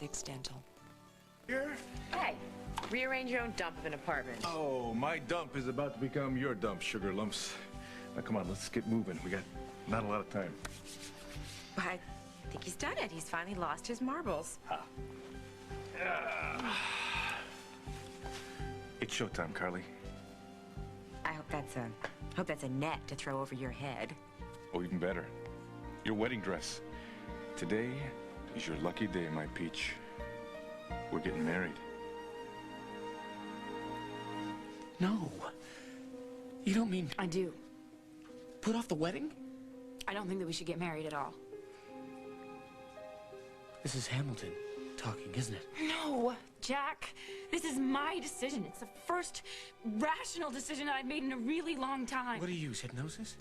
Dental. Here? Hey, rearrange your own dump of an apartment. Oh, my dump is about to become your dump, Sugar Lumps. Now, come on, let's get moving. We got not a lot of time. But I think he's done it. He's finally lost his marbles. It's showtime, Carly. I hope that's a net to throw over your head. Oh, even better. Your wedding dress. Today is your lucky day, my peach. We're getting married. No. You don't mean... I do. Put off the wedding? I don't think that we should get married at all. This is Hamilton talking, isn't it? No, Jack. This is my decision. It's the first rational decision I've made in a really long time. What do you use, hypnosis?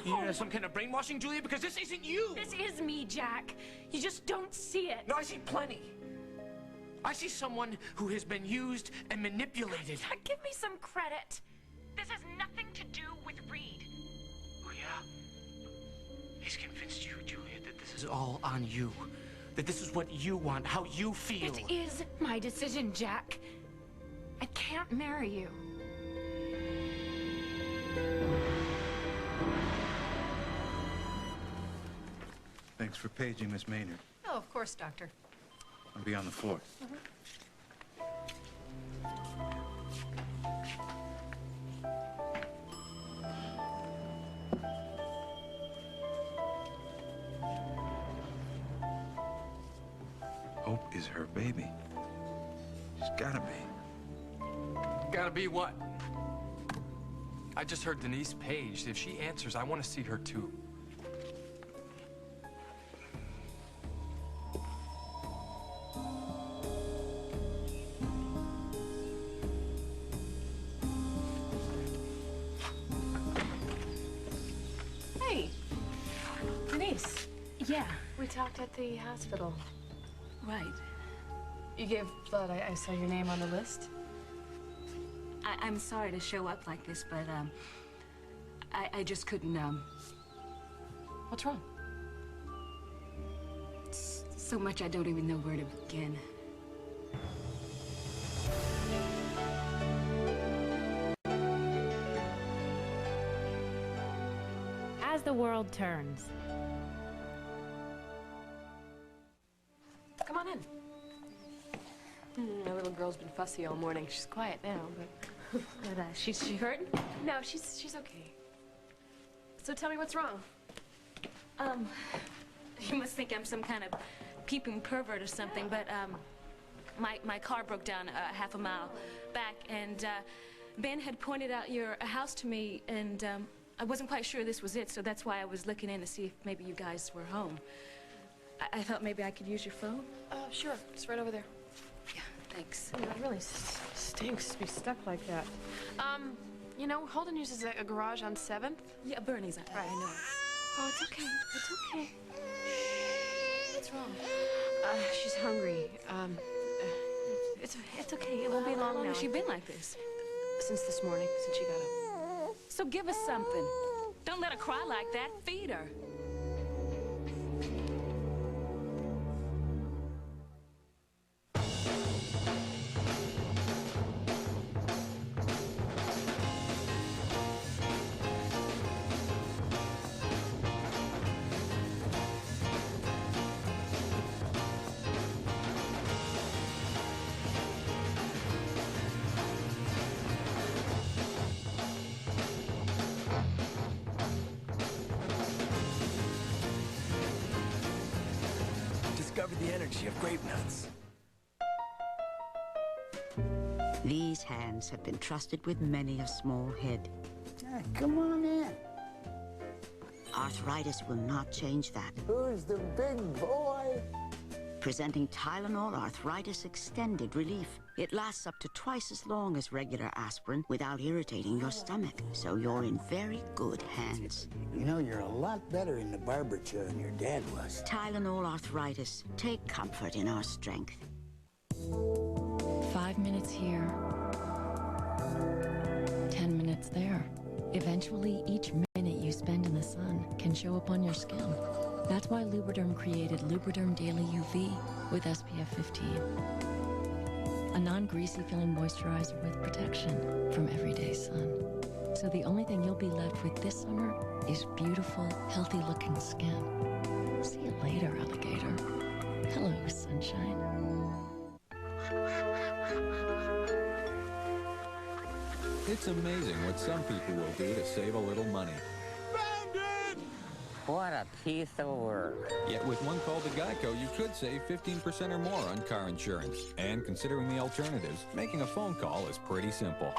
No. You some kind of brainwashing, Julia? Because this isn't you! This is me, Jack. You just don't see it. No, I see plenty. I see someone who has been used and manipulated. Jack, give me some credit. This has nothing to do with Reed. Oh, yeah? He's convinced you, Julia, that this is all on you. That this is what you want, how you feel. It is my decision, Jack. I can't marry you. Thanks for paging, Miss Maynard. Oh, of course, Doctor. I'll be on the floor. Hope is her baby. She's gotta be. Gotta be what? I just heard Denise paged. If she answers, I want to see her too. Hey, Denise. Yeah, We talked at the hospital. right. You gave blood. I saw your name on the list. I'm sorry to show up like this, but, I just couldn't, What's wrong? so much I don't even know where to begin. As the world turns. Come on in. My little girl's been fussy all morning. She's quiet now, but... But, she hurting? No, she's okay. So tell me what's wrong. You must think I'm some kind of peeping pervert or something, but, my car broke down half a mile back, and, Ben had pointed out your house to me, and, I wasn't quite sure this was it, so that's why I was looking in to see if maybe you guys were home. I thought maybe I could use your phone. Sure. It's right over there. Yeah, thanks. You know, it really stinks to be stuck like that. You know, Holden uses a garage on 7th. Yeah, Bernie's up. Right, I know. Oh, it's okay. It's okay. What's wrong? She's hungry. It's okay. It won't be long How long now. has she been like this? Since this morning, since she got up. So give us something. Don't let her cry like that. Feed her. Discover the energy of grape nuts. These hands have been trusted with many a small head. Come on in. Arthritis will not change that. Who's the big boy? Presenting Tylenol Arthritis Extended Relief. It lasts up to twice as long as regular aspirin without irritating your stomach, so you're in very good hands. You know, you're a lot better in the barber chair than your dad was. Tylenol Arthritis. Take comfort in our strength. 5 minutes here, 10 minutes there. Eventually, each minute you spend in the sun can show up on your skin. That's why Lubriderm created Lubriderm Daily UV with SPF 15. A non-greasy feeling moisturizer with protection from everyday sun. So the only thing you'll be left with this summer is beautiful, healthy-looking skin. See you later, alligator. Hello, sunshine. It's amazing what some people will do to save a little money. What a piece of work. Yet with one call to Geico, you could save 15% or more on car insurance. And considering the alternatives, making a phone call is pretty simple.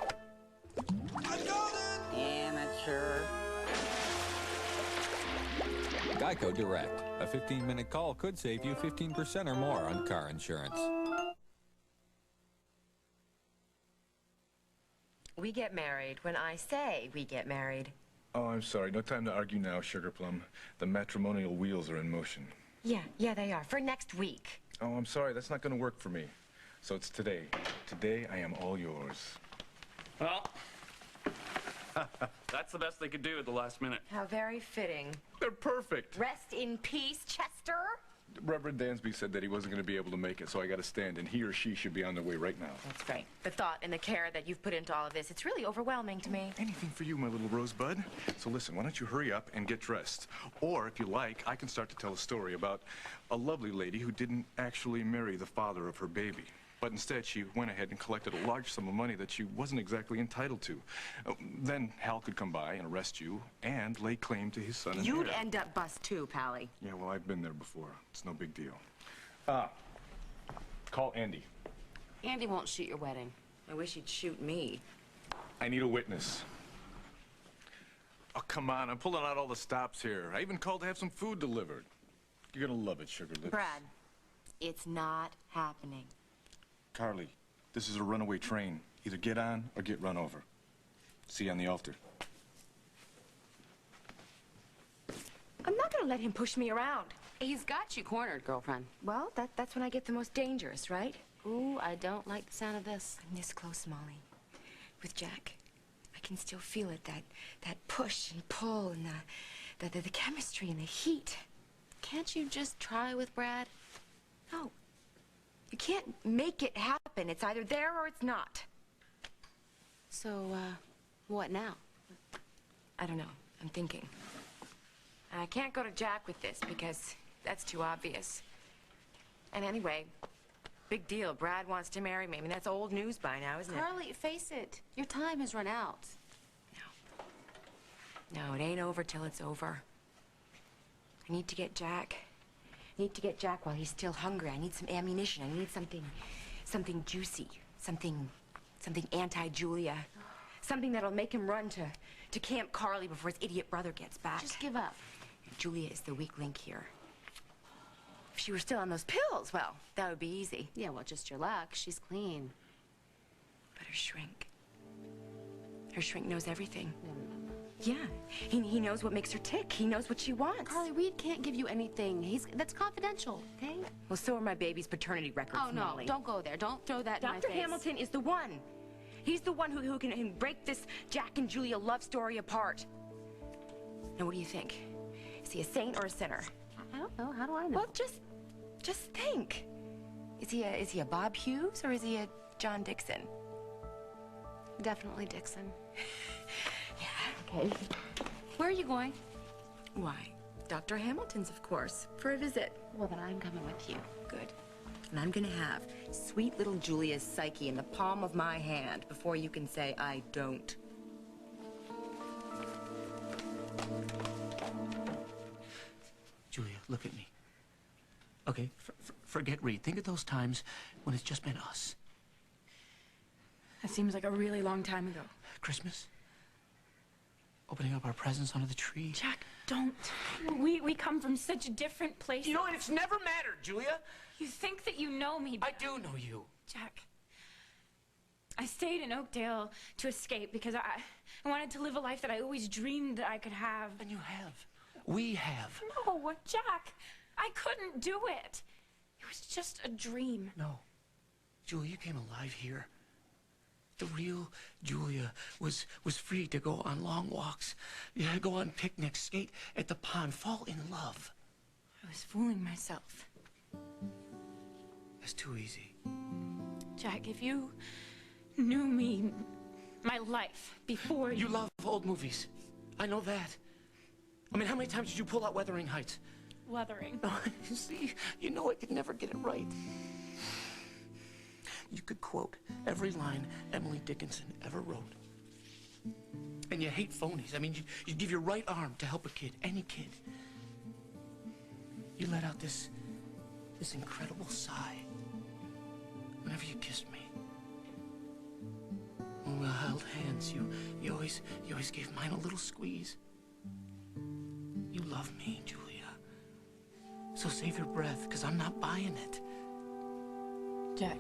Amateur. Geico Direct. A 15-minute call could save you 15% or more on car insurance. We get married when I say we get married. Oh, I'm sorry. No time to argue now, Sugar Plum. The matrimonial wheels are in motion. Yeah, they are. For next week. Oh, I'm sorry. That's not going to work for me. So it's today. Today, I am all yours. Well, that's the best they could do at the last minute. How very fitting. They're perfect. Rest in peace, Chester. Reverend Dansby said that he wasn't going to be able to make it, so I got to stand, and he or she should be on their way right now. That's right. The thought and the care that you've put into all of this, it's really overwhelming to me. Anything for you, my little rosebud. So listen, why don't you hurry up and get dressed? Or, if you like, I can start to tell a story about a lovely lady who didn't actually marry the father of her baby. But instead, she went ahead and collected a large sum of money that she wasn't exactly entitled to. Then Hal could come by and arrest you and lay claim to his son and You'd heir. end up bust too, Pally. Yeah, well, I've been there before. It's no big deal. Call Andy. Andy won't shoot your wedding. I wish he'd shoot me. I need a witness. Oh, come on. I'm pulling out all the stops here. I even called to have some food delivered. You're gonna love it, Sugar Lips. Brad, it's not happening. Carly, this is a runaway train. Either get on or get run over. See you on the altar. I'm not gonna let him push me around. He's got you cornered, girlfriend. Well, that's when I get the most dangerous, right? Ooh, I don't like the sound of this. I'm this close, Molly. With Jack. I can still feel it, that push and pull and the chemistry and the heat. Can't you just try with Brad? No. You can't make it happen. It's either there or it's not. So, what now? I don't know. I'm thinking. I can't go to Jack with this because that's too obvious. And anyway, big deal. Brad wants to marry me. I mean, that's old news by now, isn't it? Carly, face it. Your time has run out. No, it ain't over till it's over. I need to get Jack. I need to get Jack while he's still hungry. I need some ammunition. I need something juicy. Something anti-Julia. Something that'll make him run to Camp Carly before his idiot brother gets back. Just give up. Julia is the weak link here. If she were still on those pills, well, that would be easy. Yeah, well, just your luck. She's clean. But her shrink knows everything. Yeah, he knows what makes her tick. He knows what she wants. Carly, Reed can't give you anything. That's confidential, okay? Well, so are my baby's paternity records, Oh, no, Molly. don't go there. Don't throw that in my Dr. face. Hamilton is the one. He's the one who can break this Jack and Julia love story apart. Now, what do you think? Is he a saint or a sinner? I don't know. How do I know? Well, just think. Is he a Bob Hughes or is he a John Dixon? Definitely Dixon. Yeah, okay. Where are you going? Why? Dr. Hamilton's, of course, for a visit. Well, then I'm coming with you. Good. And I'm gonna have sweet little Julia's psyche in the palm of my hand before you can say I don't. Julia, look at me. Okay, forget Reed. Think of those times when it's just been us. That seems like a really long time ago. Christmas. Opening up our presents under the tree. Jack, don't. We come from such different places. You know, and it's never mattered, Julia. You think that you know me, but... I do know you. Jack, I stayed in Oakdale to escape because I wanted to live a life that I always dreamed that I could have. And you have. We have. No, Jack, I couldn't do it. It was just a dream. No. Julia, you came alive here. The real Julia was free to go on long walks, go on picnics, skate at the pond, fall in love. I was fooling myself. That's too easy. Jack, if you knew me, my life, before You love old movies. I know that. I mean, how many times did you pull out Wuthering Heights? Wuthering. See, you know I could never get it right. You could quote every line Emily Dickinson ever wrote. And you hate phonies. I mean, you give your right arm to help a kid, any kid. You let out this incredible sigh whenever you kissed me. When we held hands, you always gave mine a little squeeze. You love me, Julia. So save your breath, because I'm not buying it. Jack,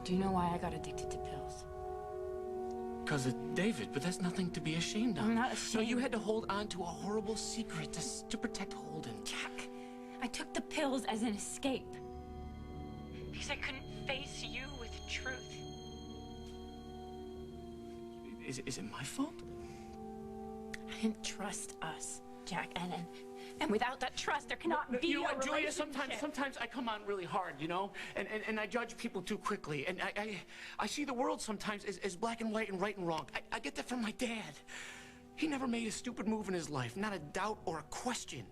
do you know why I got addicted to pills? Because of David, but that's nothing to be ashamed of. I'm not ashamed. No, you had to hold on to a horrible secret to protect Holden. Jack, I took the pills as an escape. Because I couldn't face you with the truth. Is it my fault? I didn't trust us, Jack, and without that trust, there cannot be You know a what, Julia, relationship. sometimes I come on really hard, you know? And I judge people too quickly. And I see the world sometimes as black and white and right and wrong. I get that from my dad. He never made a stupid move in his life, not a doubt or a question.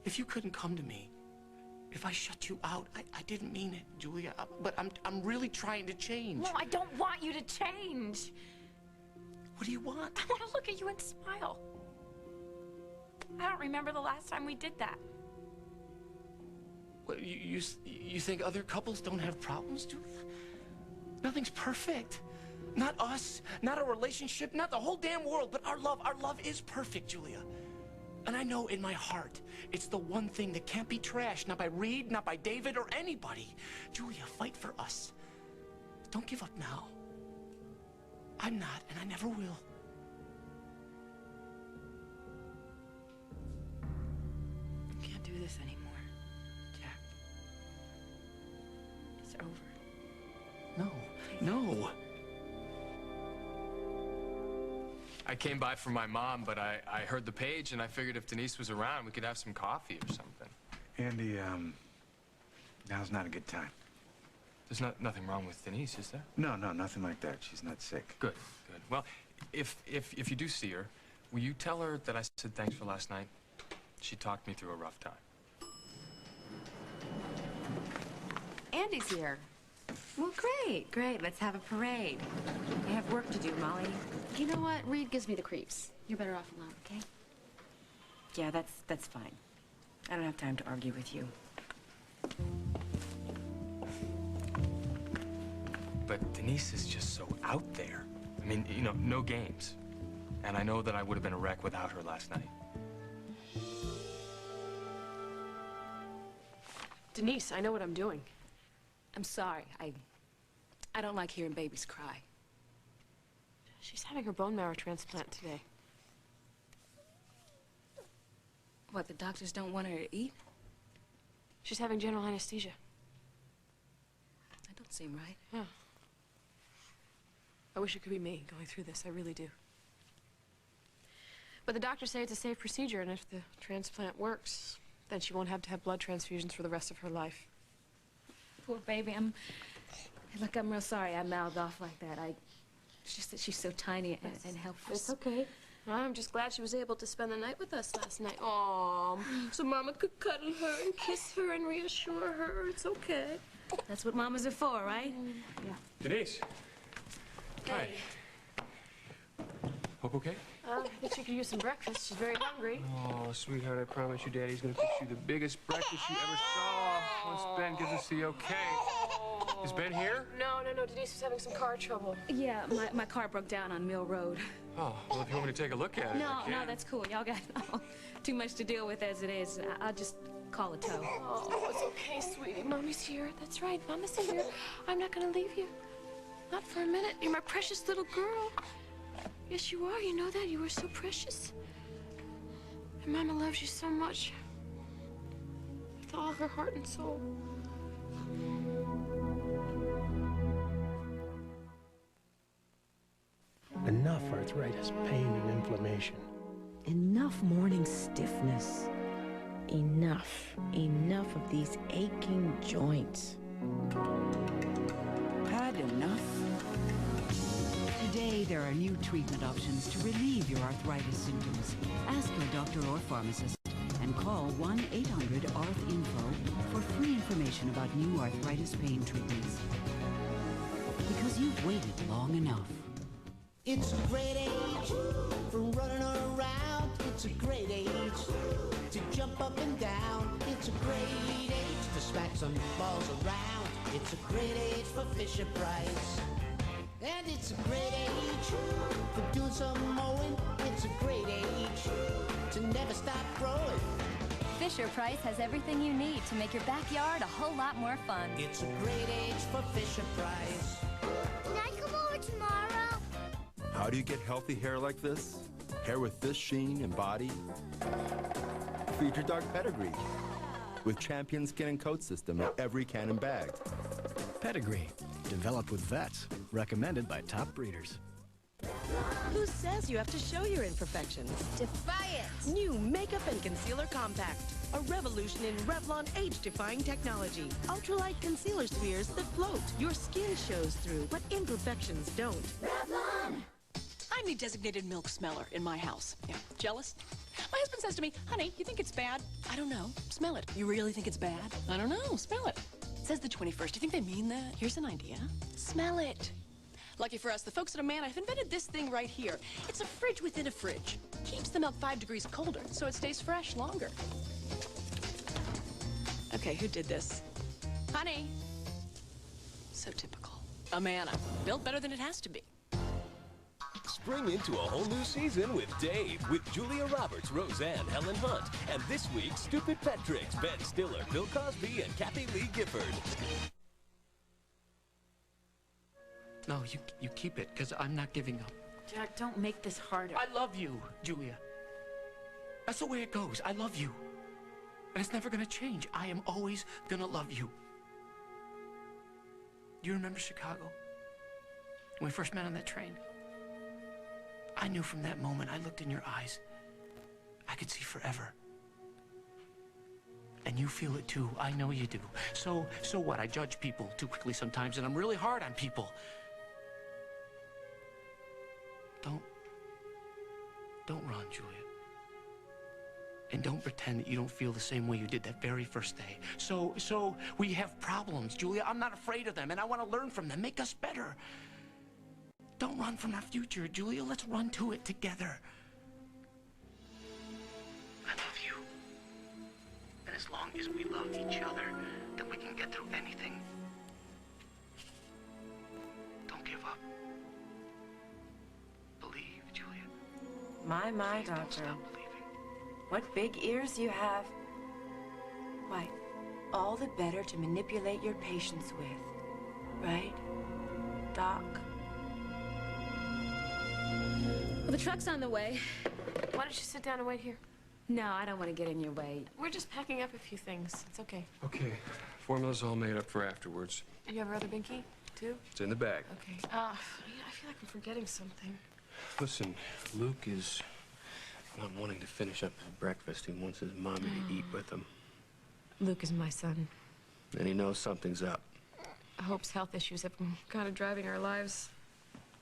If you couldn't come to me, if I shut you out, I didn't mean it, Julia. But I'm really trying to change. No, I don't want you to change. What do you want? I want to look at you and smile. I don't remember the last time we did that. What, you think other couples don't have problems, Julia? Nothing's perfect. Not us, not our relationship, not the whole damn world, but our love. Our love is perfect, Julia. And I know in my heart, it's the one thing that can't be trashed, not by Reed, not by David, or anybody. Julia, fight for us. Don't give up now. I'm not, and I never will. I can't do this anymore, Jack. It's over. No. I came by for my mom, but I heard the page and I figured if Denise was around, we could have some coffee or something. Andy, now's not a good time. There's nothing wrong with Denise, is there? No, nothing like that. She's not sick. Good. Well, if you do see her, will you tell her that I said thanks for last night? She talked me through a rough time. Andy's here. Well, great. Let's have a parade. I have work to do, Molly. You know what? Reed gives me the creeps. You're better off alone, okay? Yeah, that's fine. I don't have time to argue with you. But Denise is just so out there. I mean, you know, no games. And I know that I would have been a wreck without her last night. Denise, I know what I'm doing. I'm sorry. I don't like hearing babies cry. She's having her bone marrow transplant today. What, the doctors don't want her to eat? She's having general anesthesia. That don't seem right. Yeah. I wish it could be me going through this. I really do. But the doctors say it's a safe procedure, and if the transplant works, then she won't have to have blood transfusions for the rest of her life. Poor baby. Look, I'm real sorry I mouthed off like that. It's just that she's so tiny and helpless. It's okay. I'm just glad she was able to spend the night with us last night. Aww. So Mama could cuddle her and kiss her and reassure her. It's okay. That's what mamas are for, right? Yeah. Denise. Hey. Hi. Hope okay? I think she could use some breakfast. She's very hungry. Oh, sweetheart, I promise you Daddy's gonna fix you the biggest breakfast you ever saw once Ben gives us the okay. Is Ben here? No. Denise was having some car trouble. Yeah, my car broke down on Mill Road. Oh, well, if you want me to take a look at it, No, I can. that's cool. Y'all got too much to deal with as it is. I'll just call a tow. Oh, it's okay, sweetie. Mommy's here. That's right. Mama's here. I'm not gonna leave you. Not for a minute. You're my precious little girl. Yes, you are. You know that. You are so precious. And Mama loves you so much. With all her heart and soul. Enough arthritis, pain, and inflammation. Enough morning stiffness. Enough of these aching joints. Had enough? Today, there are new treatment options to relieve your arthritis symptoms. Ask your doctor or pharmacist and call 1-800-ARTH-INFO for free information about new arthritis pain treatments. Because you've waited long enough. It's a great age for running around. It's a great age to jump up and down. It's a great age to smack some balls around. It's a great age for Fisher-Price. And it's a great age for doing some mowing. It's a great age to never stop growing. Fisher-Price has everything you need to make your backyard a whole lot more fun. It's a great age for Fisher-Price. Can I come over tomorrow? How do you get healthy hair like this? Hair with this sheen and body? Feed your dog Pedigree with Champion Skin and Coat System in every can and bag. Pedigree, developed with vets, recommended by top breeders. Who says you have to show your imperfections? Defy it! New Makeup and Concealer Compact. A revolution in Revlon age-defying technology. Ultralight concealer spheres that float. Your skin shows through, but imperfections don't. Revlon! I'm the designated milk smeller in my house. Yeah, jealous? My husband says to me, honey, you think it's bad? I don't know. Smell it. You really think it's bad? I don't know. Smell it. It says the 21st. Do you think they mean that? Here's an idea. Smell it. Lucky for us, the folks at Amana have invented this thing right here. It's a fridge within a fridge. Keeps the milk 5 degrees colder, so it stays fresh longer. Okay, who did this? Honey. So typical. Amana. Built better than it has to be. Spring into a whole new season with Dave, with Julia Roberts, Roseanne, Helen Hunt, and this week's Stupid Pet Tricks, Ben Stiller, Bill Cosby, and Kathy Lee Gifford. No, you keep it, because I'm not giving up. Jack, don't make this harder. I love you, Julia. That's the way it goes. I love you. And it's never going to change. I am always going to love you. Do you remember Chicago? When we first met on that train? I knew from that moment, I looked in your eyes, I could see forever. And you feel it too. I know you do. So what? I judge people too quickly sometimes, and I'm really hard on people. Don't run, Julia. And don't pretend that you don't feel the same way you did that very first day. So we have problems, Julia. I'm not afraid of them, and I want to learn from them, make us better. Don't run from our future, Julia. Let's run to it together. I love you. And as long as we love each other, then we can get through anything. Don't give up. Believe, Julia. My, doctor. What big ears you have. Why, all the better to manipulate your patients with. Right, Doc? Well, the truck's on the way. Why don't you sit down and wait here? No, I don't want to get in your way. We're just packing up a few things. It's okay. Okay. Formula's all made up for afterwards. And you have our other binky, too? It's in the bag. Okay. I feel like I'm forgetting something. Listen, Luke is not wanting to finish up his breakfast. He wants his mommy to eat with him. Luke is my son. And he knows something's up. Hope's health issues have been kind of driving our lives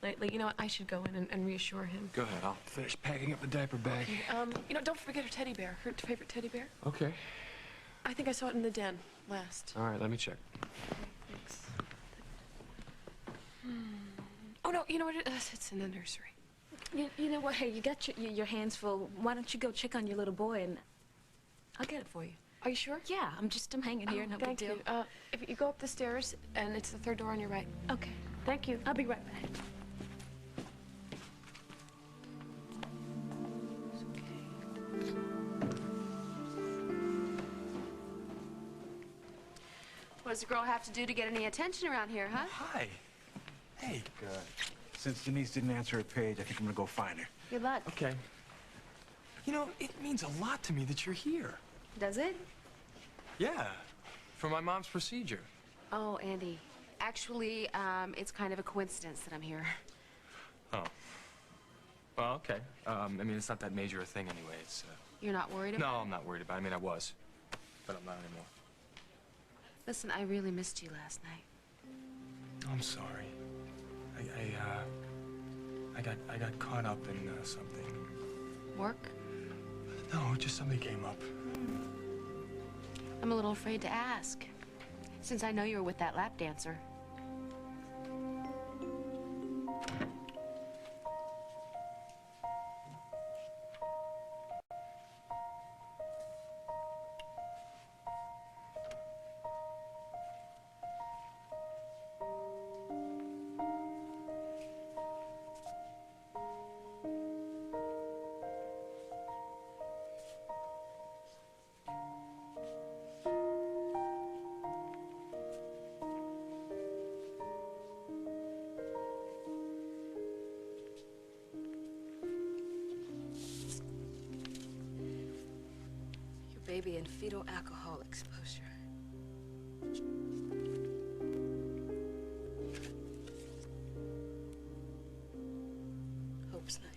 lately. You know what? I should go in and reassure him. Go ahead. I'll finish packing up the diaper bag. Okay. You know, don't forget her teddy bear. Her favorite teddy bear. Okay. I think I saw it in the den last. All right, let me check. Thanks. Oh, no, you know what it is? It's in the nursery. You know what? Hey, you got your hands full. Why don't you go check on your little boy, and I'll get it for you. Are you sure? Yeah, I'm hanging here. No big deal. Thank you. If you go up the stairs, and it's the third door on your right. Okay. Thank you. I'll be right back. What does a girl have to do to get any attention around here, huh? Hi. Hey. Since Denise didn't answer her page, I think I'm gonna go find her. Good luck. Okay. You know, it means a lot to me that you're here. Does it? Yeah, for my mom's procedure. Oh, Andy. Actually, it's kind of a coincidence that I'm here. Oh. Well, okay. I mean, it's not that major a thing anyway. It's, You're not worried about No, it? I'm not worried about it. I mean, I was. But I'm not anymore. Listen, I really missed you last night. I'm sorry. I got caught up in something. Work? No, just something came up. I'm a little afraid to ask, since I know you were with that lap dancer. Baby and fetal alcohol exposure. Hope Snyder.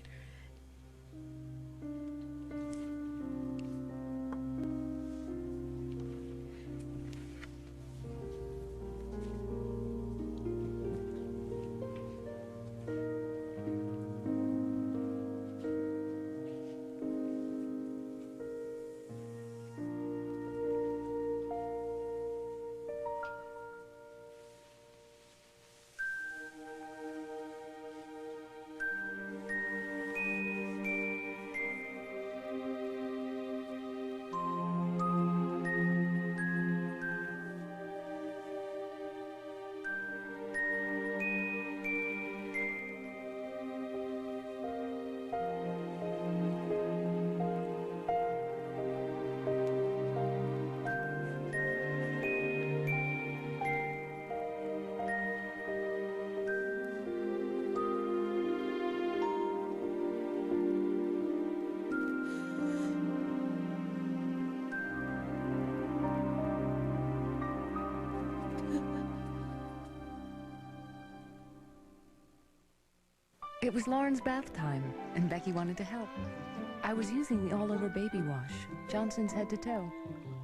It was Lauren's bath time, and Becky wanted to help. I was using the all-over baby wash, Johnson's head to toe.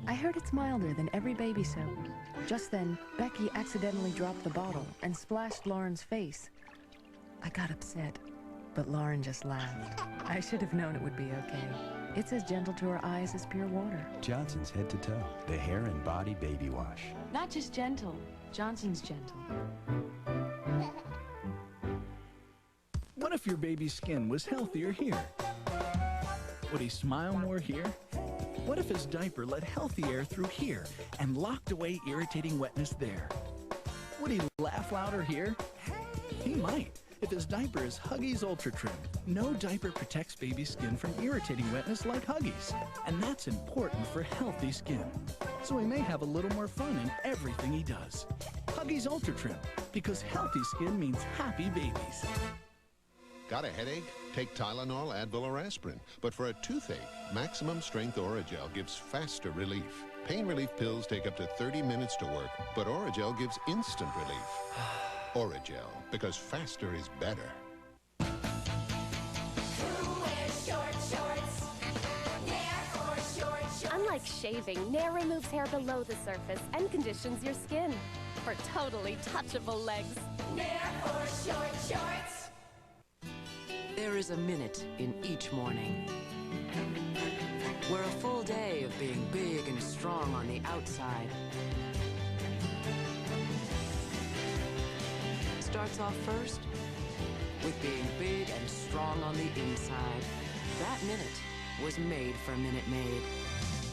I heard it's milder than every baby soap. Just then, Becky accidentally dropped the bottle and splashed Lauren's face. I got upset, but Lauren just laughed. I should have known it would be okay. It's as gentle to her eyes as pure water. Johnson's Head to Toe, the hair and body baby wash. Not just gentle, Johnson's gentle. What if your baby's skin was healthier here? Would he smile more here? What if his diaper let healthy air through here and locked away irritating wetness there? Would he laugh louder here? He might, if his diaper is Huggies Ultra Trim. No diaper protects baby's skin from irritating wetness like Huggies, and that's important for healthy skin. So he may have a little more fun in everything he does. Huggies Ultra Trim, because healthy skin means happy babies. Got a headache? Take Tylenol, Advil, or aspirin. But for a toothache, Maximum Strength Oragel gives faster relief. Pain relief pills take up to 30 minutes to work, but Oragel gives instant relief. Oragel, because faster is better. Unlike shaving, Nair removes hair below the surface and conditions your skin for totally touchable legs. Nair for short shorts. There is a minute in each morning where a full day of being big and strong on the outside starts off first with being big and strong on the inside. That minute was made for Minute Maid.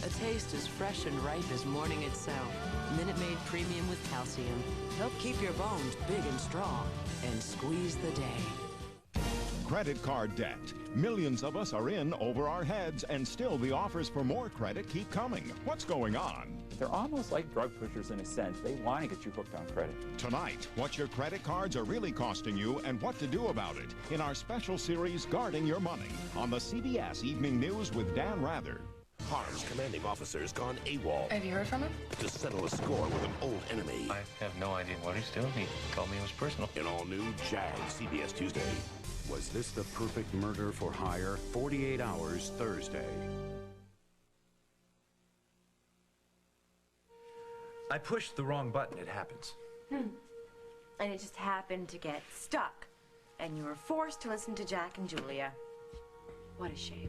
A taste as fresh and ripe as morning itself. Minute Maid Premium with calcium. Help keep your bones big and strong and squeeze the day. Credit card debt. Millions of us are in over our heads, and still the offers for more credit keep coming. What's going on? They're almost like drug pushers in a sense. They want to get you hooked on credit. Tonight, what your credit cards are really costing you and what to do about it in our special series, Guarding Your Money, on the CBS Evening News with Dan Rather. Harm's commanding officer's gone AWOL. Have you heard from him? To settle a score with an old enemy. I have no idea what he's doing. He told me it was personal. An all-new Jag, CBS Tuesday. Was this the perfect murder for hire? 48 Hours, Thursday. I pushed the wrong button. It happens. And it just happened to get stuck. And you were forced to listen to Jack and Julia. What a shame.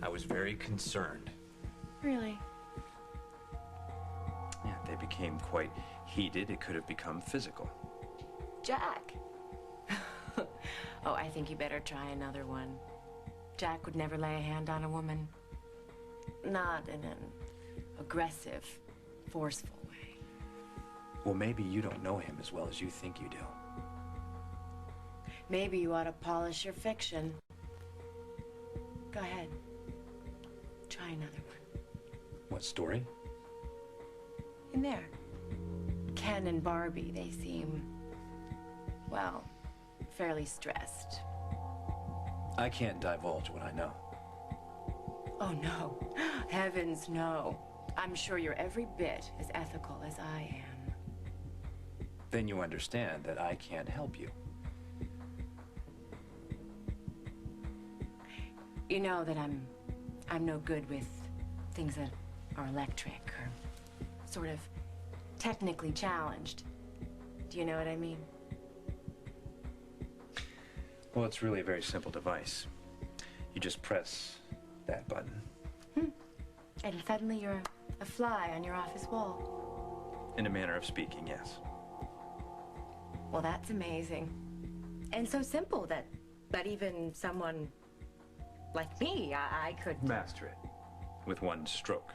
I was very concerned. Really? Yeah, they became quite heated. It could have become physical. Jack? Oh, I think you better try another one. Jack would never lay a hand on a woman. Not in an aggressive, forceful way. Well, maybe you don't know him as well as you think you do. Maybe you ought to polish your fiction. Go ahead. Try another one. What story? In there. Ken and Barbie, they seem, well, fairly stressed. I can't divulge what I know. Oh, no. Heavens, no. I'm sure you're every bit as ethical as I am. Then you understand that I can't help you. You know that I'm no good with things that are electric or sort of technically challenged. Do you know what I mean? Well, it's really a very simple device. You just press that button. And suddenly you're a fly on your office wall. In a manner of speaking, yes. Well, that's amazing. And so simple that even someone like me, I could... Master it. With one stroke.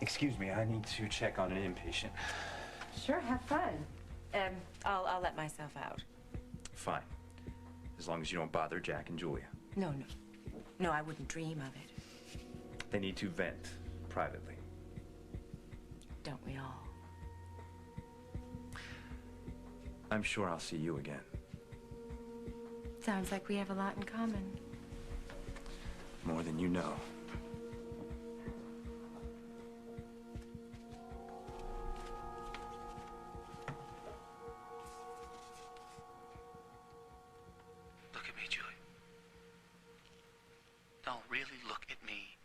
Excuse me, I need to check on an inpatient. Sure, have fun. I'll let myself out. Fine. As long as you don't bother Jack and Julia. No, no. No, I wouldn't dream of it. They need to vent privately. Don't we all? I'm sure I'll see you again. Sounds like we have a lot in common. More than you know. Look at me, Julie. Don't really look at me.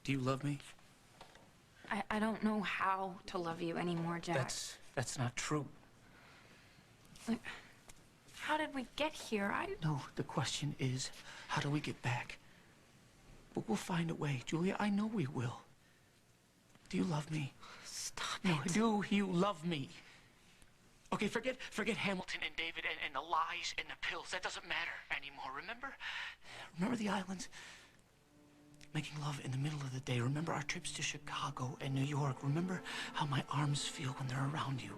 Do you love me? I don't know how to love you anymore, Jack. That's not true. Like, how did we get here? No, the question is, how do we get back? But we'll find a way, Julia. I know we will. Do you love me? Stop No, it. do you love me? Okay, forget Hamilton and David and the lies and the pills. That doesn't matter anymore, remember? Remember the islands? Making love in the middle of the day. Remember our trips to Chicago and New York. Remember how my arms feel when they're around you.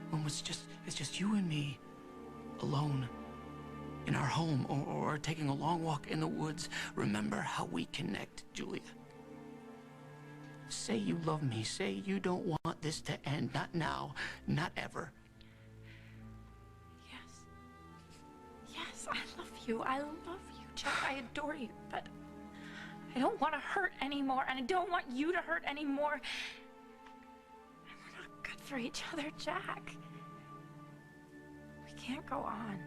When it's just you and me, alone, in our home, or taking a long walk in the woods. Remember how we connect, Julia. Say you love me. Say you don't want this to end. Not now, not ever. Yes. Yes, I love you. I love you, Jack. I adore you, but I don't want to hurt anymore, and I don't want you to hurt anymore. And we're not good for each other, Jack. We can't go on.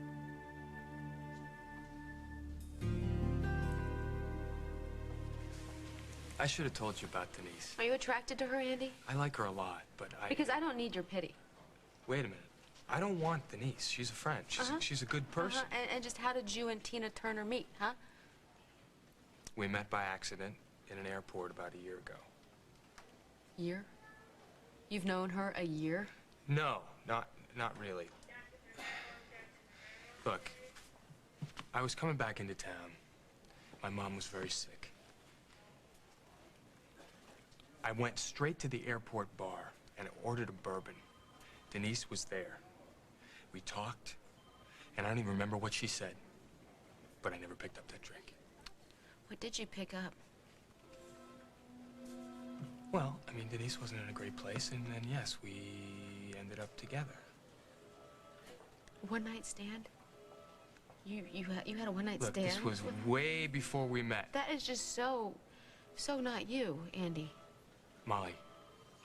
I should have told you about Denise. Are you attracted to her, Andy? I like her a lot, but Because I don't need your pity. Wait a minute. I don't want Denise. She's a friend. She's a good person. And just how did you and Tina Turner meet, huh? We met by accident in an airport about a year ago. Year? You've known her a year? No, not really. Look, I was coming back into town. My mom was very sick. I went straight to the airport bar and ordered a bourbon. Denise was there. We talked, and I don't even remember what she said, but I never picked up that drink. What did you pick up? Well, I mean, Denise wasn't in a great place, and then, yes, we ended up together. One night stand? You had a one-night Look, stand? this was way before we met. That is just so not you, Andy. Molly,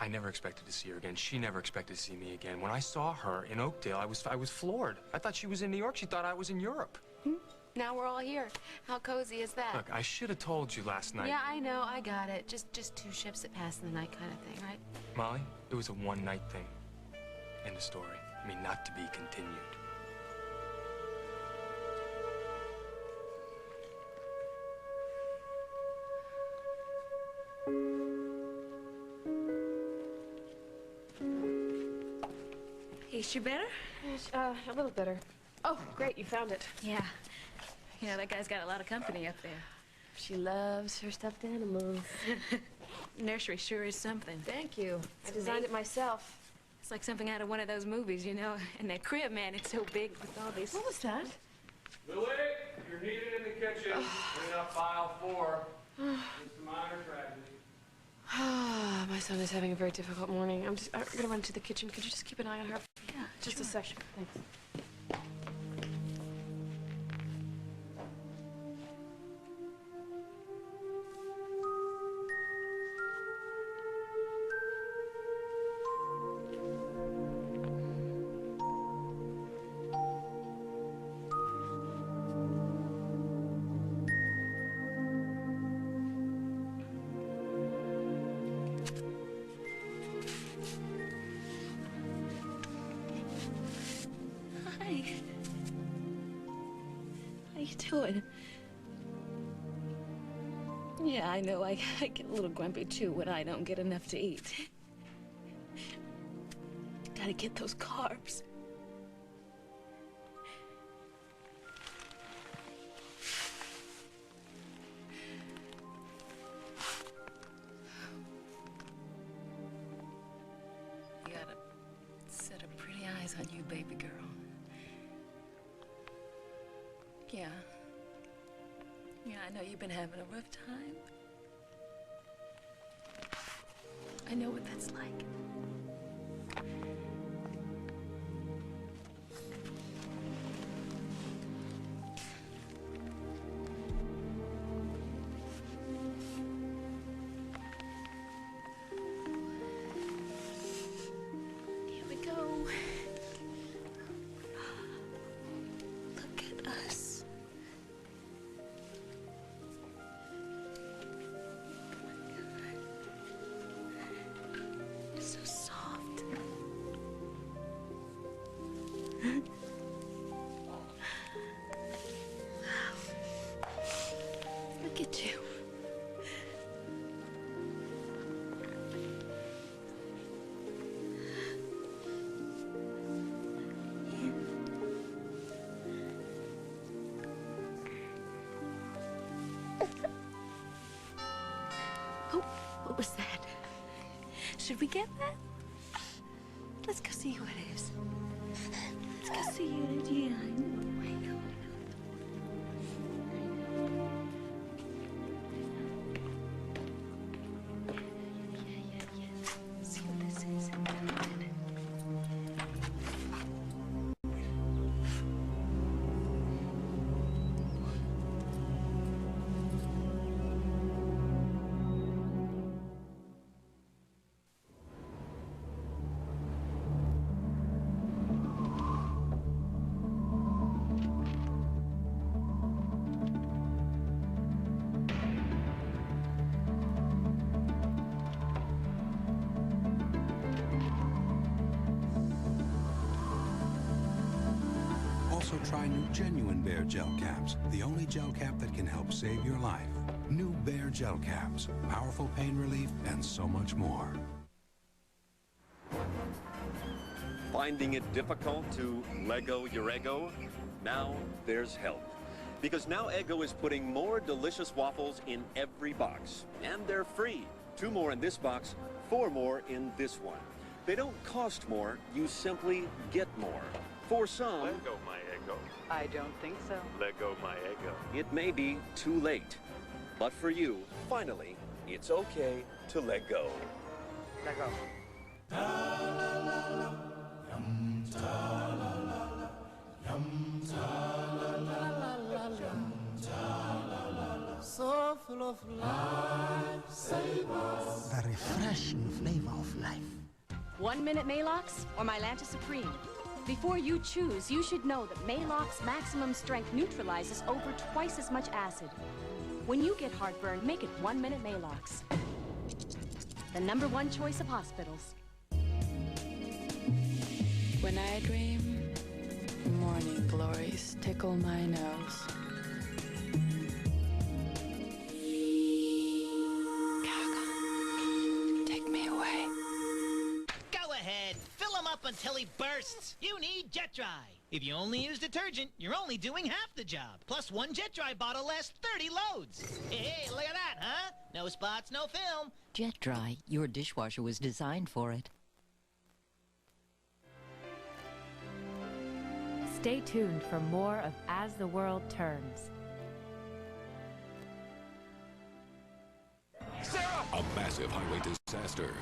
I never expected to see her again. She never expected to see me again. When I saw her in Oakdale, I was floored. I thought she was in New York. She thought I was in Europe. Now we're all here. How cozy is that? Look, I should have told you last night. Yeah, I know. I got it. Just two ships that pass in the night kind of thing, right? Molly, it was a one-night thing. End of story. I mean, not to be continued. Is she better? A little better. Oh, great, you found it. Yeah. You know, that guy's got a lot of company up there. She loves her stuffed animals. Nursery sure is something. Thank you. I designed it myself. It's like something out of one of those movies, you know? And that crib, man, it's so big with all these... What was that? Lily, you're needed in the kitchen. Clean up file 4. It's a minor tragedy. My son is having a very difficult morning. I'm gonna run to the kitchen. Could you just keep an eye on her? Yeah, just a second. Thanks. Hi. How you doing? Yeah, I know. I get a little grumpy, too, when I don't get enough to eat. Gotta get those carbs. You got a set of pretty eyes on you, baby girl. Yeah. Yeah, I know you've been having a rough time. I know what that's like. Here we go. Look at us. So soft. Look at you. Oh, what was that? Should we get that? Let's go see who it is. Let's go see it. Yeah, I know. Yeah. See what this is. Also try new Genuine Bear Gel Caps, the only gel cap that can help save your life. New Bear Gel Caps, powerful pain relief, and so much more. Finding it difficult to Lego your Eggo? Now there's help. Because now Eggo is putting more delicious waffles in every box. And they're free. 2 more in this box, 4 more in this one. They don't cost more, you simply get more. For some, Lego my Eggo. I don't think so. Lego my Eggo. it may be too late. But for you, finally, it's okay to let go. Let go. Yum ta la la la, yum ta la la la. so full of life savers. The refreshing flavor of life. 1 Minute Malox or Mylanta Supreme? Before you choose, you should know that Malox Maximum Strength neutralizes over twice as much acid. When you get heartburn, make it 1 Minute Malox. The #1 choice of hospitals. When I dream, morning glories tickle my nose. Take me away. Go ahead, fill him up until he bursts. You need Jet Dry. If you only use detergent, you're only doing half the job. Plus, 1 Jet Dry bottle lasts 30 loads. Hey, look at that, huh? No spots, no film. Jet Dry, your dishwasher was designed for it. Stay tuned for more of As the World Turns. Sarah! A massive highway disaster.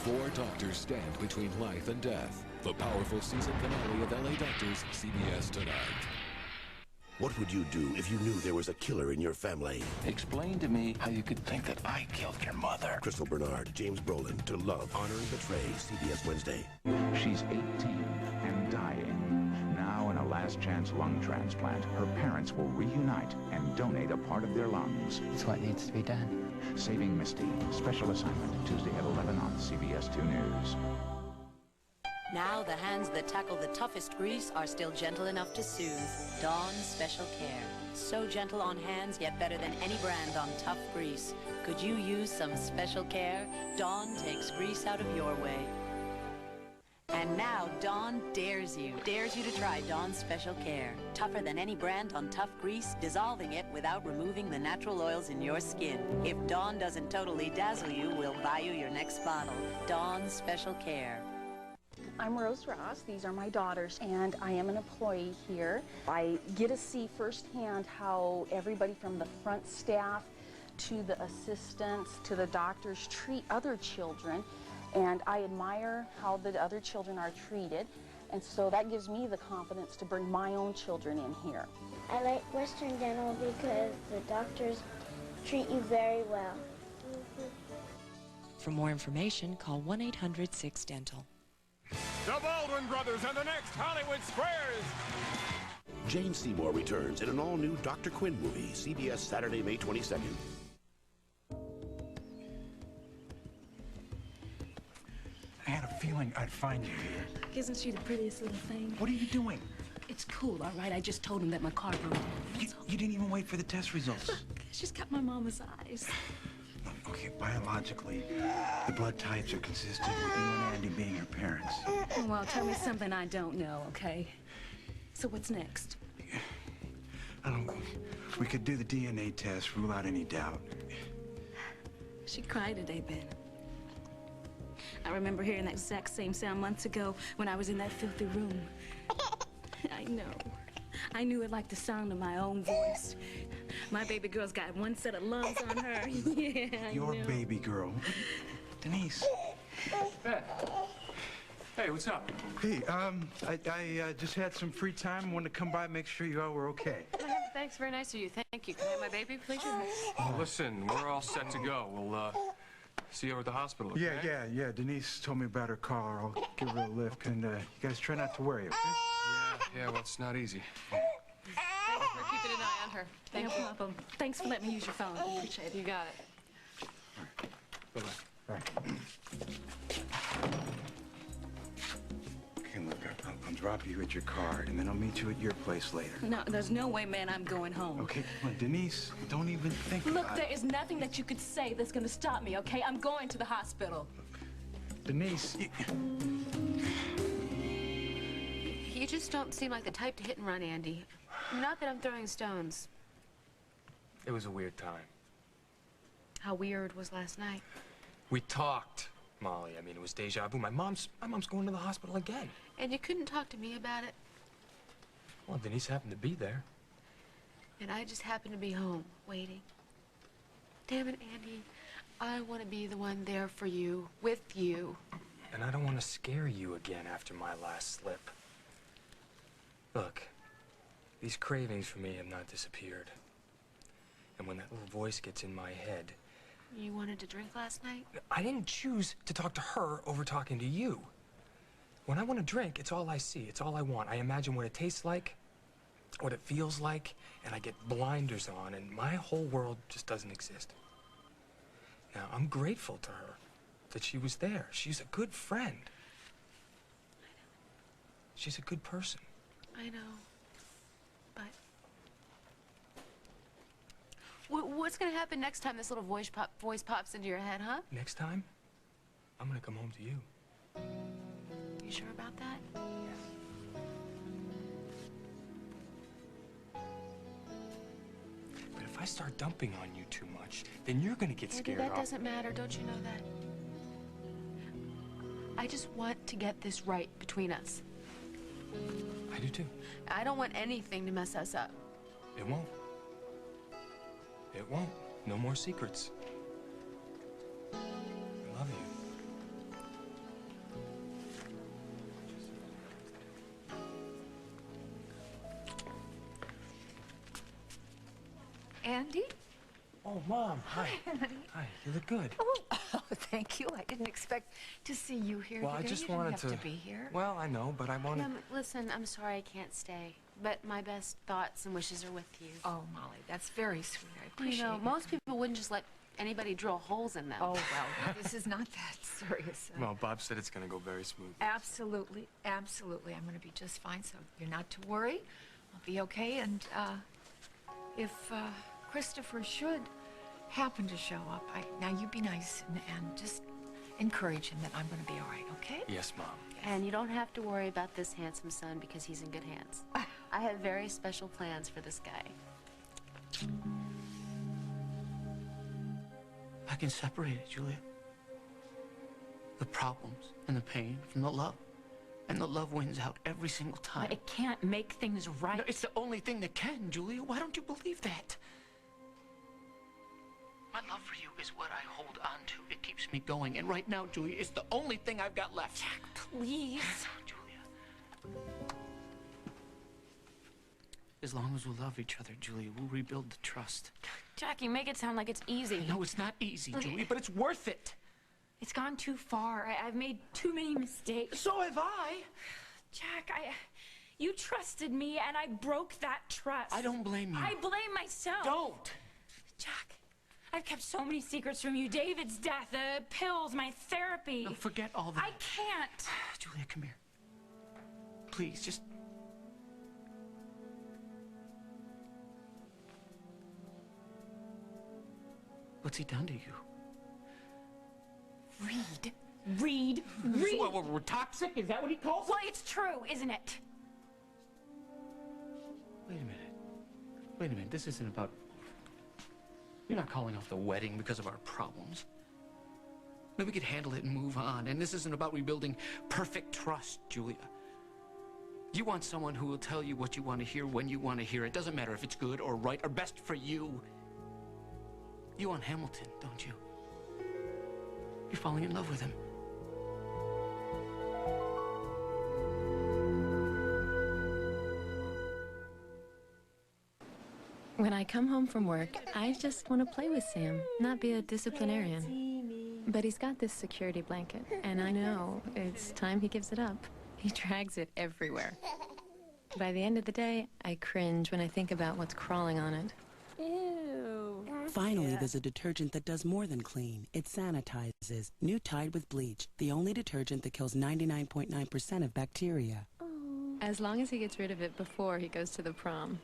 4 doctors stand between life and death. The powerful season finale of LA Doctors, CBS tonight. What would you do if you knew there was a killer in your family? Explain to me how you could think that I killed your mother. Crystal Bernard, James Brolin, To Love, Honor, and Betray, CBS Wednesday. She's 18 and dying. Now in a last chance lung transplant, her parents will reunite and donate a part of their lungs. It's what needs to be done. Saving Misty. Special assignment Tuesday at 11 on CBS 2 News. Now the hands that tackle the toughest grease are still gentle enough to soothe. Dawn Special Care. So gentle on hands, yet better than any brand on tough grease. Could you use some special care? Dawn takes grease out of your way. And now Dawn dares you to try Dawn Special Care. Tougher than any brand on tough grease, dissolving it without removing the natural oils in your skin. If Dawn doesn't totally dazzle you, we'll buy you your next bottle. Dawn Special Care. I'm Rose Ross. These are my daughters, and I am an employee here. I get to see firsthand how everybody from the front staff to the assistants to the doctors treat other children, and I admire how the other children are treated, and so that gives me the confidence to bring my own children in here. I like Western Dental because the doctors treat you very well. For more information, call 1-800-6-DENTAL. The Baldwin Brothers and the next Hollywood Squares. Jane Seymour returns in an all-new Dr. Quinn movie, CBS Saturday, May 22nd. I had a feeling I'd find you here. Isn't she the prettiest little thing? What are you doing? It's cool, all right? I just told him that my car broke down. You didn't even wait for the test results. She's got my mama's eyes. Okay, biologically, the blood types are consistent with you and Andy being your parents. Well, tell me something I don't know, okay? So what's next? I don't know. We could do the DNA test, rule out any doubt. She cried today, Ben. I remember hearing that exact same sound months ago when I was in that filthy room. I know. I knew it like the sound of my own voice. My baby girl's got one set of lungs on her. Yeah, Your I know. baby girl. Denise. Ben. Hey, what's up? Hey, I just had some free time. Wanted to come by and make sure you all were okay. Thanks, very nice of you. Thank you. Can I have my baby, please? Well, listen, we're all set to go. We'll, see you over at the hospital, okay? Yeah. Denise told me about her car. I'll give her a lift, and you guys try not to worry, okay? Yeah, well, it's not easy. Thanks for keeping an eye on her. No problem. Thanks for letting me use your phone. I appreciate it. You got it. Bye-bye. Bye. Okay, look, I'll drop you at your car, and then I'll meet you at your place later. No, there's no way, man, I'm going home. Okay, come on, Denise, don't even think Look, about there it. is nothing that you could say that's going to stop me, okay? I'm going to the hospital. Denise, You just don't seem like the type to hit and run, Andy. Not that I'm throwing stones. It was a weird time. How weird was last night? We talked, Molly. I mean, it was deja vu. My mom's going to the hospital again. And you couldn't talk to me about it. Well, Denise happened to be there. And I just happened to be home, waiting. Damn it, Andy. I want to be the one there for you, with you. And I don't want to scare you again after my last slip. Look, these cravings for me have not disappeared. And when that little voice gets in my head... You wanted to drink last night? I didn't choose to talk to her over talking to you. When I want to drink, it's all I see. It's all I want. I imagine what it tastes like, what it feels like, and I get blinders on, and my whole world just doesn't exist. Now, I'm grateful to her that she was there. She's a good friend. She's a good person. I know. But... What's gonna happen next time this little voice pops into your head, huh? Next time, I'm gonna come home to you. You sure about that? But if I start dumping on you too much, then you're gonna get scared. That doesn't matter, don't you know that? I just want to get this right between us. I do too. I don't want anything to mess us up. It won't. It won't. No more secrets. I love you. Andy? Oh, Mom. Hi. Honey. Hi. You look good. Oh, thank you. I didn't expect to see you here Well, today. I just you wanted didn't have to be here. Well, I know, but I wanted... Listen, I'm sorry I can't stay, but my best thoughts and wishes are with you. Oh, Molly, that's very sweet. I appreciate You know, it. most people wouldn't just let anybody drill holes in them. Oh, well, this is not that serious. Well, Bob said it's gonna go very smooth. Absolutely, absolutely. I'm going to be just fine, so you're not to worry. I'll be okay, and if Christopher should happen to show up, now you be nice and just encourage him that I'm going to be all right, okay? Yes, Mom. And you don't have to worry about this handsome son because he's in good hands. I have very special plans for this guy. I can separate it, Julia. The problems and the pain from the love. And the love wins out every single time. It can't make things right. No, it's the only thing that can, Julia. Why don't you believe that? My love for you is what I hold on to. It keeps me going. And right now, Julia, it's the only thing I've got left. Jack, please. Julia. As long as we love each other, Julia, we'll rebuild the trust. Jack, you make it sound like it's easy. No, it's not easy, Julia, but it's worth it. It's gone too far. I've made too many mistakes. So have I. Jack, you trusted me, and I broke that trust. I don't blame you. I blame myself. Don't. Jack, I've kept so many secrets from you. David's death, the pills, my therapy. No, forget all that. I can't. Julia, come here. Please, just... What's he done to you? Read. What, we're toxic? Is that what he calls it? Well, it's true, isn't it? Wait a minute. This isn't about... You're not calling off the wedding because of our problems. Maybe we could handle it and move on. And this isn't about rebuilding perfect trust, Julia. You want someone who will tell you what you want to hear when you want to hear it. Doesn't matter if it's good or right or best for you. You want Hamilton, don't you? You're falling in love with him. When I come home from work, I just want to play with Sam, not be a disciplinarian. But he's got this security blanket, and I know it's time he gives it up. He drags it everywhere. By the end of the day, I cringe when I think about what's crawling on it. Ew. Finally, there's a detergent that does more than clean. It sanitizes. New Tide with bleach, the only detergent that kills 99.9% of bacteria. As long as he gets rid of it before he goes to the prom.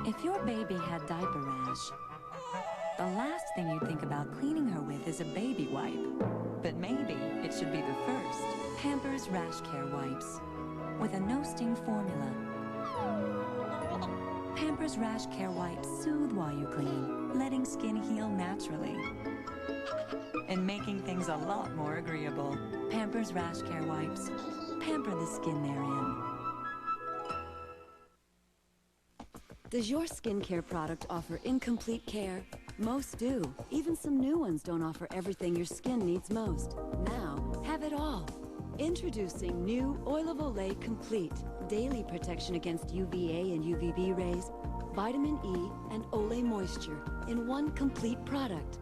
If your baby had diaper rash, the last thing you'd think about cleaning her with is a baby wipe. But maybe it should be the first. Pampers Rash Care Wipes. With a no-sting formula. Pampers Rash Care Wipes soothe while you clean, letting skin heal naturally. And making things a lot more agreeable. Pampers Rash Care Wipes. Pamper the skin they're in. Does your skincare product offer incomplete care? Most do. Even some new ones don't offer everything your skin needs most. Now, have it all. Introducing new Oil of Olay Complete. daily protection against UVA and UVB rays, vitamin E, and Olay Moisture in one complete product.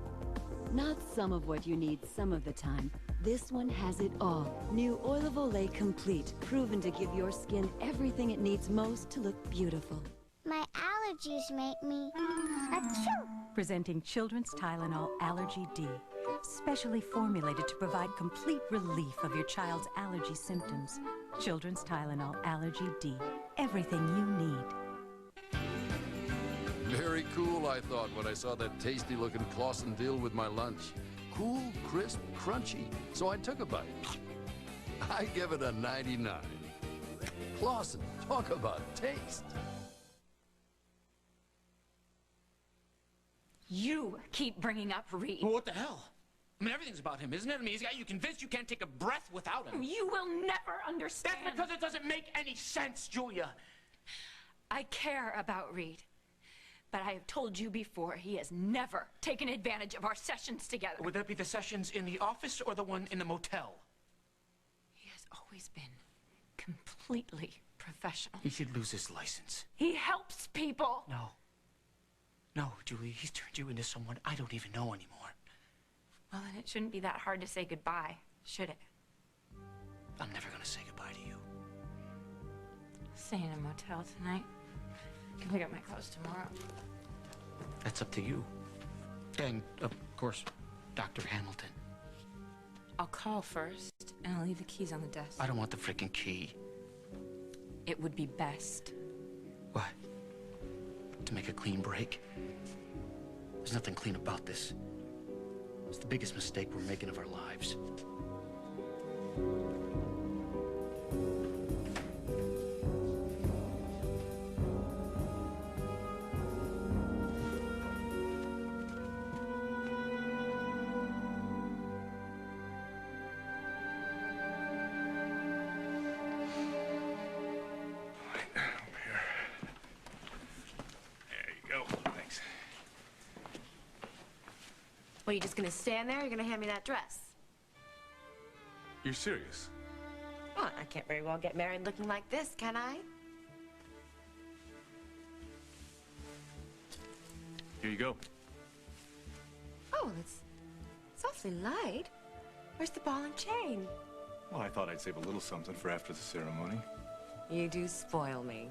Not some of what you need some of the time. This one has it all. New Oil of Olay Complete, proven to give your skin everything it needs most to look beautiful. My allergies make me achoo. Presenting Children's Tylenol Allergy D, specially formulated to provide complete relief of your child's allergy symptoms. Children's Tylenol Allergy D, everything you need. Very cool, I thought, when I saw that tasty-looking Clausen deal with my lunch. Cool, crisp, crunchy. So I took a bite. I give it a 99. Clausen, talk about taste. You keep bringing up Reed. Well, what the hell? I mean, everything's about him, isn't it? I mean, he's got you convinced you can't take a breath without him. You will never understand. That's because it doesn't make any sense, Julia. I care about Reed. But I have told you before, he has never taken advantage of our sessions together. Would that be the sessions in the office or the one in the motel? He has always been completely professional. He should lose his license. He helps people. No. No, Julie, he's turned you into someone I don't even know anymore. Well, then it shouldn't be that hard to say goodbye, should it? I'm never gonna say goodbye to you. Staying in a motel tonight. Can pick up my clothes tomorrow. That's up to you. And, of course, Dr. Hamilton. I'll call first, and I'll leave the keys on the desk. I don't want the freaking key. It would be best. What? To make a clean break? There's nothing clean about this. It's the biggest mistake we're making of our lives. Well, you just gonna stand there or you gonna hand me that dress? You're serious? Well, I can't very well get married looking like this, can I? Here you go. Oh, it's awfully light. Where's the ball and chain? Well, I thought I'd save a little something for after the ceremony. You do spoil me.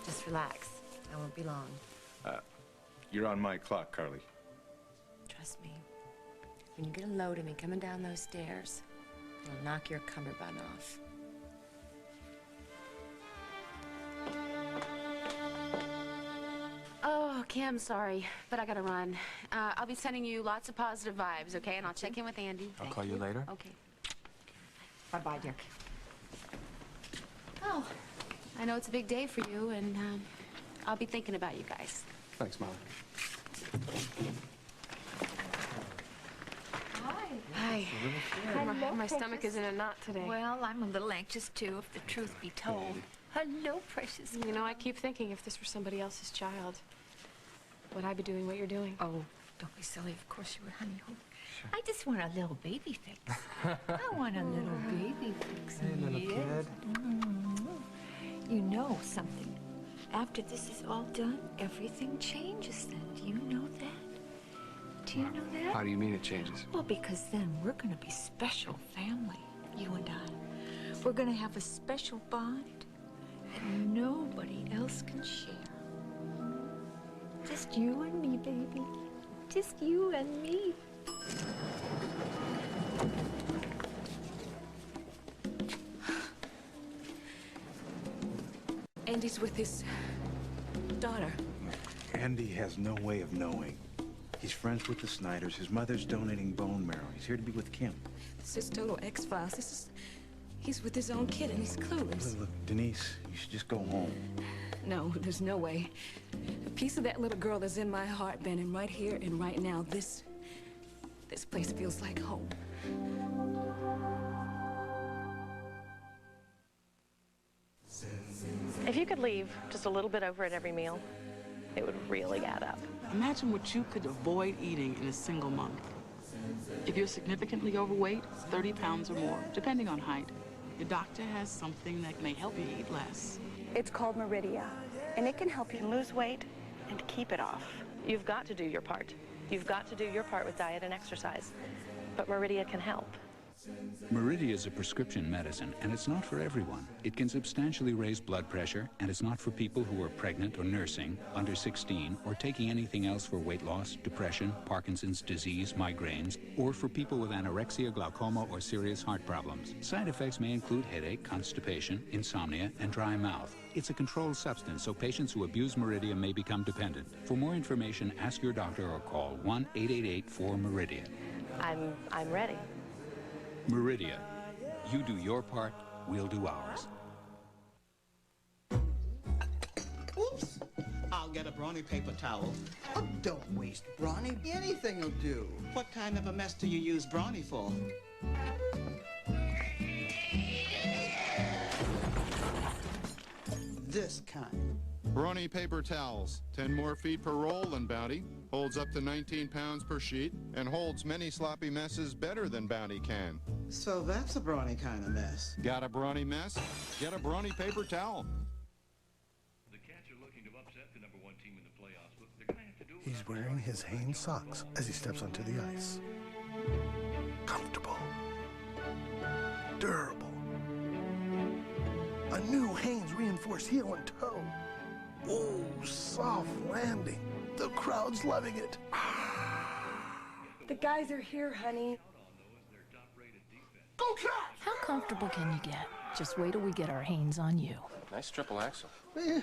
Just relax. I won't be long. You're on my clock, Carly. Trust me. When you get a load of me coming down those stairs, it'll knock your cummerbund off. Oh, okay, I'm sorry, but I gotta run. I'll be sending you lots of positive vibes, okay? And I'll check in with Andy. I'll call you later. Okay. Bye-bye, Dirk. Oh, I know it's a big day for you, and I'll be thinking about you guys. Thanks, Molly. Hi. My stomach is in a knot today. Well, I'm a little anxious, too, if the truth be told. Hello, precious. You know, I keep thinking if this were somebody else's child, would I be doing what you're doing? Oh, don't be silly. Of course you would, honey. Sure. I just want a little baby fix. I want a little baby fix. Hey, little kid. You know something. After this is all done, everything changes then. Do you know that? Do you know that? How do you mean it changes? Well, because then we're going to be special family, you and I. We're going to have a special bond that nobody else can share. Just you and me, baby. Just you and me. Andy's with his daughter. Andy has no way of knowing. He's friends with the Snyders. His mother's donating bone marrow. He's here to be with Kim. This is total X-Files. He's with his own kid and he's clueless. Look, Denise, you should just go home. No, there's no way. A piece of that little girl is in my heart, Ben, and right here and right now, this place feels like home. If you could leave just a little bit over at every meal, it would really add up. Imagine what you could avoid eating in a single month. If you're significantly overweight, 30 pounds or more, depending on height. Your doctor has something that may help you eat less. It's called Meridia, and it can help you lose weight and keep it off. You've got to do your part. You've got to do your part with diet and exercise. But Meridia can help. Meridia is a prescription medicine, and it's not for everyone. It can substantially raise blood pressure, and it's not for people who are pregnant or nursing, under 16, or taking anything else for weight loss, depression, Parkinson's disease, migraines, or for people with anorexia, glaucoma, or serious heart problems. Side effects may include headache, constipation, insomnia, and dry mouth. It's a controlled substance, so patients who abuse Meridia may become dependent. For more information, ask your doctor or call 1-888-4-MERIDIA. I'm ready. Meridia. You do your part, we'll do ours. Oops. I'll get a brawny paper towel. Oh, don't waste brawny. Anything will do. What kind of a mess do you use brawny for? This kind. Brawny paper towels. 10 more feet per roll than Bounty. Holds up to 19 pounds per sheet and holds many sloppy messes better than Bounty can. So that's a brawny kind of mess. Got a brawny mess? Get a brawny paper towel. The Cats are looking to upset the #1 team in the playoffs, but they're going to have to do it. He's wearing his Hanes socks as he steps onto the ice. Comfortable. Durable. A new Hanes reinforced heel and toe. Ooh, soft landing. The crowd's loving it. The guys are here, honey. Go Cats! How comfortable can you get? Just wait till we get our hands on you. Nice triple axel. Eh.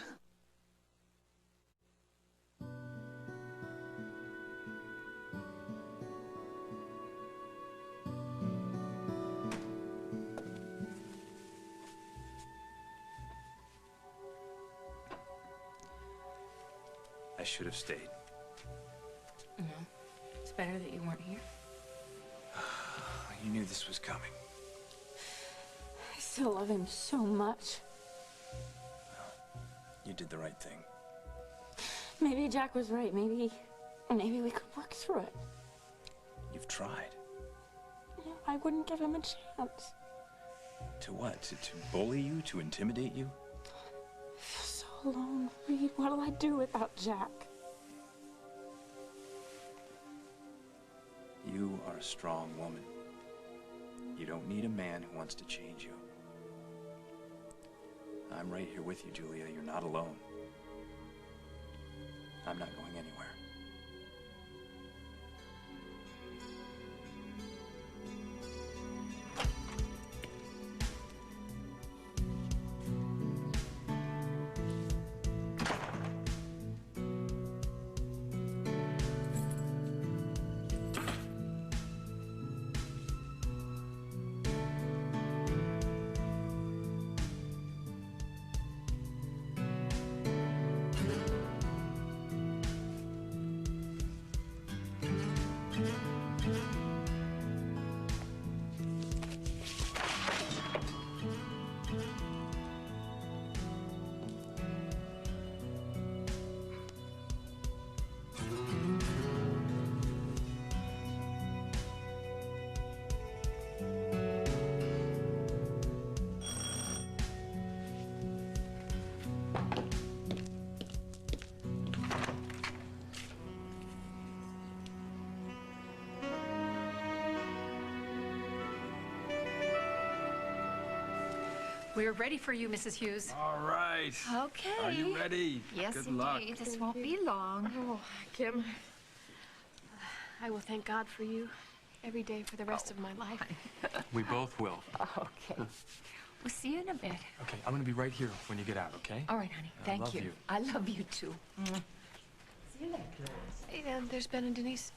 I should have stayed. No, it's better that you weren't here. You knew this was coming. I still love him so much. You did the right thing. Maybe Jack was right. Maybe we could work through it. You've tried. I wouldn't give him a chance. To what? To bully you? To intimidate you? I feel so alone, Reed. What'll I do without Jack? You are a strong woman. You don't need a man who wants to change you. I'm right here with you, Julia. You're not alone. I'm not going anywhere. We're ready for you, Mrs. Hughes. All right. Okay. Are you ready? Yes, Good indeed. luck. This won't be long. Oh, Kim, I will thank God for you every day for the rest of my life. We both will. Okay. We'll see you in a bit. Okay, I'm gonna be right here when you get out, okay? All right, honey. I Thank love you. you. I love you too. See you later. Hey, there's Ben and Denise.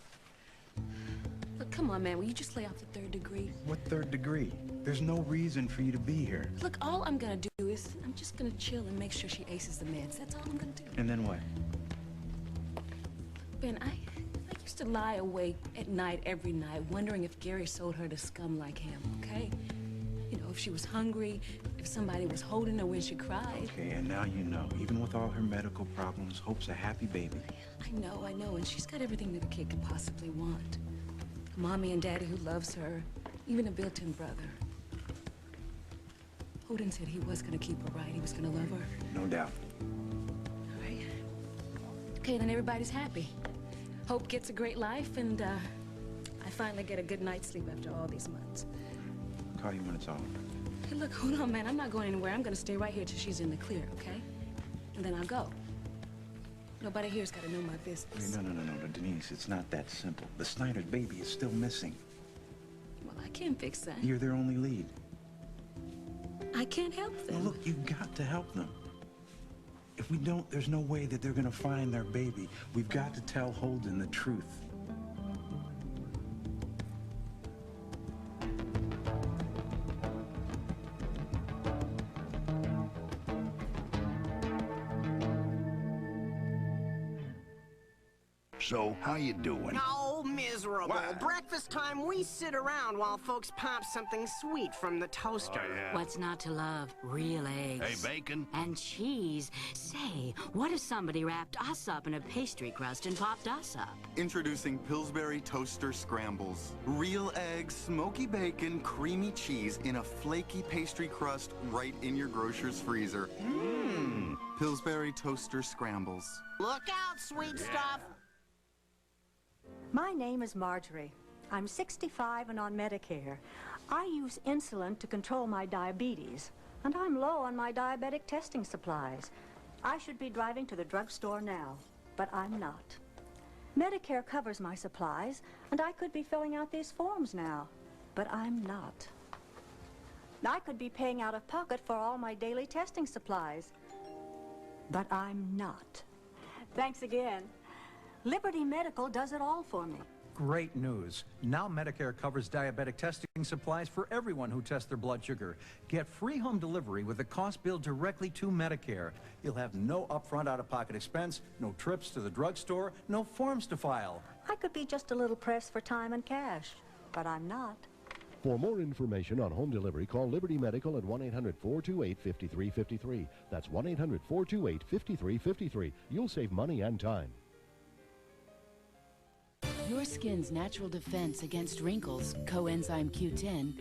Look, come on, man. Will you just lay off the 3rd degree? What 3rd degree? There's no reason for you to be here. Look, all I'm gonna do is I'm just gonna chill and make sure she aces the meds. That's all I'm gonna do. And then what? Ben, I used to lie awake at night every night wondering if Gary sold her to scum like him, okay? You know, if she was hungry, if somebody was holding her when she cried. Okay, and now you know. Even with all her medical problems, Hope's a happy baby. I know, and she's got everything that a kid could possibly want. A mommy and daddy who loves her, even a built-in brother. Holden said he was gonna keep her, right? He was gonna love her. No doubt. All right. Okay, then everybody's happy. Hope gets a great life, and I finally get a good night's sleep after all these months. Call you when it's over. Hey, look, hold on, man. I'm not going anywhere. I'm gonna stay right here till she's in the clear, okay? And then I'll go. Nobody here's gotta know my business. No, Denise, it's not that simple. The Snyder's baby is still missing. Well, I can't fix that. You're their only lead. I can't help them. Well, look, you've got to help them. If we don't, there's no way that they're gonna find their baby. We've got to tell Holden the truth. So, how you doing? Oh, miserable. What? Breakfast time, we sit around while folks pop something sweet from the toaster. Oh, yeah. What's not to love? Real eggs. Hey, bacon. And cheese. Say, what if somebody wrapped us up in a pastry crust and popped us up? Introducing Pillsbury Toaster Scrambles. Real eggs, smoky bacon, creamy cheese in a flaky pastry crust right in your grocer's freezer. Mmm. Pillsbury Toaster Scrambles. Look out, sweet stuff. My name is Marjorie. I'm 65 and on Medicare. I use insulin to control my diabetes, and I'm low on my diabetic testing supplies. I should be driving to the drugstore now, but I'm not. Medicare covers my supplies, and I could be filling out these forms now, but I'm not. I could be paying out of pocket for all my daily testing supplies, but I'm not. Thanks again. Liberty Medical does it all for me. Great news. Now Medicare covers diabetic testing supplies for everyone who tests their blood sugar. Get free home delivery with the cost billed directly to Medicare. You'll have no upfront out-of-pocket expense, no trips to the drugstore, no forms to file. I could be just a little pressed for time and cash, but I'm not. For more information on home delivery, call Liberty Medical at 1-800-428-5353. That's 1-800-428-5353. You'll save money and time. Your skin's natural defense against wrinkles, coenzyme Q10,